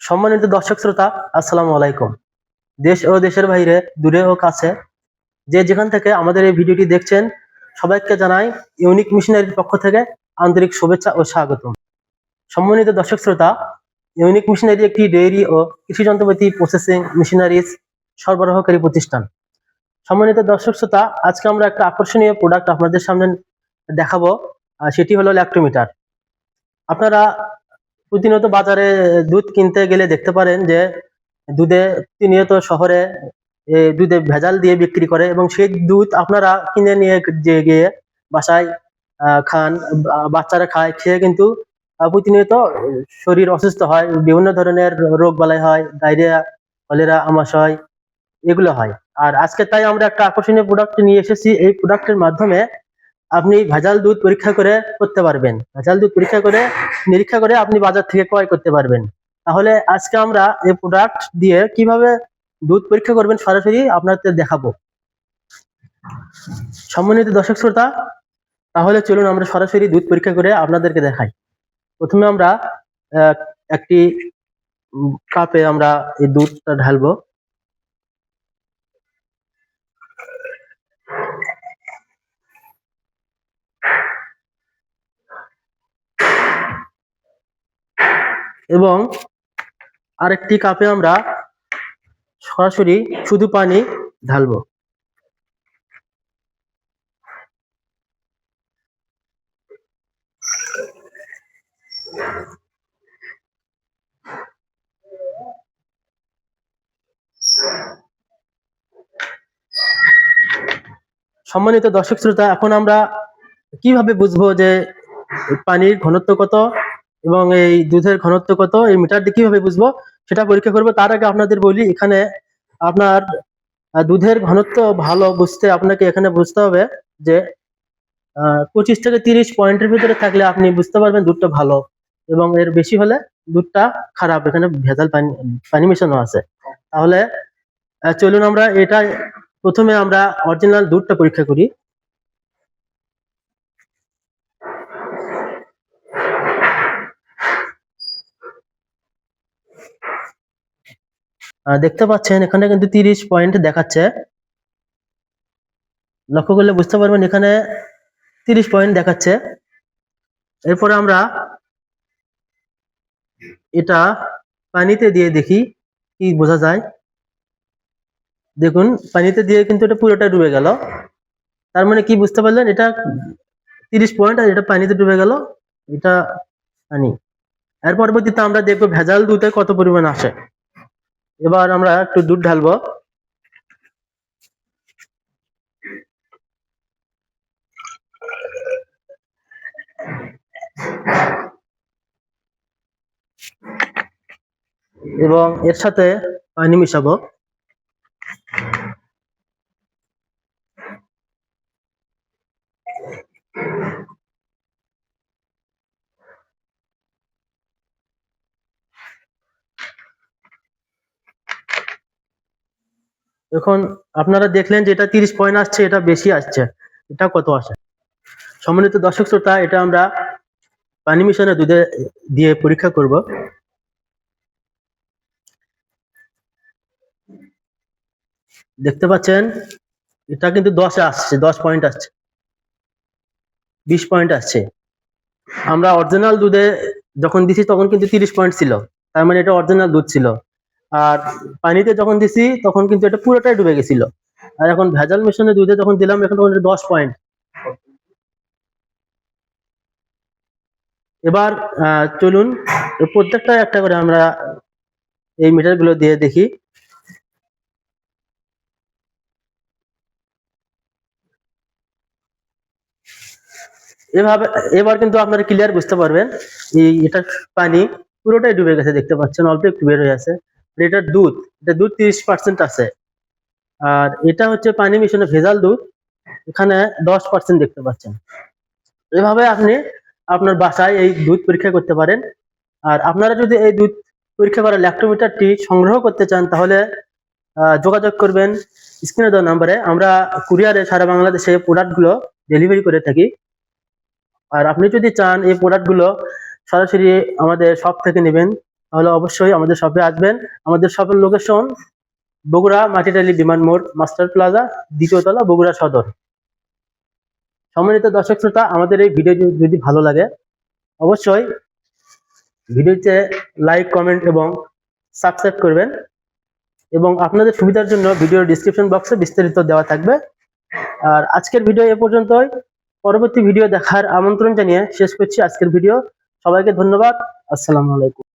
সম্মানিত দর্শক শ্রোতা, আসসালামু আলাইকুম। দেশ ও দেশের বাইরে, দূরে ও কাছে, যে যেখান থেকে আমাদের এই ভিডিওটি দেখছেন, সবাইকে জানাই ইউনিক মিশনারির পক্ষ থেকে আন্তরিক শুভেচ্ছা ও স্বাগতম। সম্মানিত দর্শক শ্রোতা, ইউনিক মিশনারি একটি ডেইরি ও কৃষি যন্ত্রপাতি প্রসেসিং মেশিনারিজ সরবরাহকারী প্রতিষ্ঠান। সম্মানিত দর্শক শ্রোতা, আজকে আমরা একটা আকর্ষণীয় প্রোডাক্ট আপনাদের সামনে দেখাবো, সেটি হলো ল্যাক্টোমিটার। আপনারা প্রতিনিয়ত বাজারে দুধ কিনতে গেলে দেখতে পারেন যে দুধে প্রতিনিয়ত শহরে দুধে ভেজাল দিয়ে বিক্রি করে, এবং সেই দুধ আপনারা কিনে নিয়ে গিয়ে বাসায় খান, বাচ্চারা খায়, খেয়ে কিন্তু প্রতিনিয়ত শরীর অসুস্থ হয়, বিভিন্ন ধরনের রোগ বালাই হয়, ডায়রিয়া, কলেরা, আমাশয়, এগুলো হয়। আর আজকে তাই আমরা একটা আকর্ষণীয় প্রোডাক্ট নিয়ে এসেছি। এই প্রোডাক্টের মাধ্যমে আপনি ভেজাল দুধ পরীক্ষা করে করতে পারবেন, ভেজাল দুধ পরীক্ষা করে নিরীক্ষা করে আপনি বাজার থেকে ক্রয় করতে পারবেন। তাহলে আজকে আমরা এই প্রোডাক্ট দিয়ে কিভাবে দুধ পরীক্ষা করবেন সরাসরি আপনাদের দেখাবো। সম্মানিত দর্শক শ্রোতা, তাহলে চলুন আমরা সরাসরি দুধ পরীক্ষা করে আপনাদেরকে দেখাই। প্রথমে আমরা একটি কাপে আমরা এই দুধটা ঢালবো। এবং আরেকটি কাপে আমরা সরাসরি শুধু পানি ঢালবো। সম্মানিত দর্শক শ্রোতা, এখন আমরা কিভাবে বুঝবো যে পানির ঘনত্ব কত এবং এই দুধের ঘনত্ব কত, এই মিটার দিয়ে কিভাবে বুঝবো সেটা পরীক্ষা করবো। তার আগে আপনাদের বলি, এখানে আপনার দুধের ঘনত্ব ভালো বুঝতে আপনাকে এখানে বুঝতে হবে যে 25 থেকে 30 পয়েন্টের ভিতরে থাকলে আপনি বুঝতে পারবেন দুধটা ভালো, এবং এর বেশি হলে দুধটা খারাপ, এখানে ভেজাল পানি মেশানো আছে। তাহলে চলুন আমরা এটা প্রথমে আমরা অরিজিনাল দুধটা পরীক্ষা করি। দেখতে পাচ্ছেন এখানে কিন্তু 30 পয়েন্ট দেখাচ্ছে। লক্ষ্য করলে বুঝতে পারবেন এখানে 30 পয়েন্ট দেখাচ্ছে। এরপরে আমরা এটা পানিতে দিয়ে দেখি কি বোঝা যায়। দেখুন, পানিতে দিয়ে কিন্তু এটা পুরোটা ডুবে গেল। তার মানে কি বুঝতে পারলেন, এটা 30 পয়েন্ট আর এটা পানিতে ডুবে গেল, এটা পানি। এর পরবর্তীতে আমরা দেখবো ভেজাল দুধে কত পরিমাণ আসে। এবার আমরা একটু দুধ ঢালবো। এবং এর সাথে পানি মিশাবো। এখন আপনারা দেখলেন যে এটা 30 পয়েন্ট আসছে, এটা বেশি আসছে, এটা কত আসে। সম্মানিত দর্শক শ্রোতা, এটা আমরা পানি মিশানো দুধে দিয়ে পরীক্ষা করব। দেখতে পাচ্ছেন এটা কিন্তু 10 আসছে, 10 পয়েন্ট আসছে, 20 পয়েন্ট আসছে। আমরা অরিজিনাল দুধে যখন দিছি তখন কিন্তু 30 পয়েন্ট ছিল, তার মানে এটা অরিজিনাল দুধ ছিল। আর পানিতে যখন দিছি তখন কিন্তু এটা পুরোটাই ডুবে গেছিল। আর এখন ভেজাল মেশানো দুধে যখন দিলাম এখন তখন 10 পয়েন্ট। এবার চলুন প্রত্যেকটা একটা করে আমরা এই মিটার গুলো দিয়ে দেখি। এভাবে এবার কিন্তু আপনারা ক্লিয়ার বুঝতে পারবেন এটা পানি পুরোটাই ডুবে গেছে, দেখতে পাচ্ছেন অল্প একটু বের হয়ে আছে। এটা দুধ, এটা দুধ 30% আছে, আর এটা হচ্ছে পানি মিশানো ভেজাল দুধ, এখানে 10% দেখতে পাচ্ছেন। এভাবে আপনি আপনার বাসায় এই দুধ পরীক্ষা করতে পারেন। আর আপনারা যদি এই দুধ পরীক্ষা করা ল্যাক্টোমিটারটি সংগ্রহ করতে চান তাহলে যোগাযোগ করবেন স্ক্রিনে দেওয়া নাম্বারে। আমরা কুরিয়ারে সারা বাংলাদেশে প্রোডাক্টগুলো ডেলিভারি করে থাকি। আর আপনি যদি চান এই প্রোডাক্টগুলো সরাসরি আমাদের শপ থেকে নেবেন তাহলে অবশ্যই আমাদের শপে আসবেন। আমাদের শপের লোকেশন বগুড়া মাটিটালি বিমান মোড়, মাস্টার প্লাজা, 2য় তলা, বগুড়া সদর। সম্মানিত দর্শক শ্রোতা, আমাদের এই ভিডিও যদি ভালো লাগে অবশ্যই ভিডিওতে লাইক, কমেন্ট এবং সাবস্ক্রাইব করবেন, এবং আপনাদের সুবিধার জন্য ভিডিওর ডিসক্রিপশন বক্সে বিস্তারিত দেওয়া থাকবে। আর আজকের ভিডিও এ পর্যন্তই। পরবর্তী ভিডিও দেখার আমন্ত্রণ জানিয়ে শেষ করছি আজকের ভিডিও। সবাইকে ধন্যবাদ। আসসালামু আলাইকুম।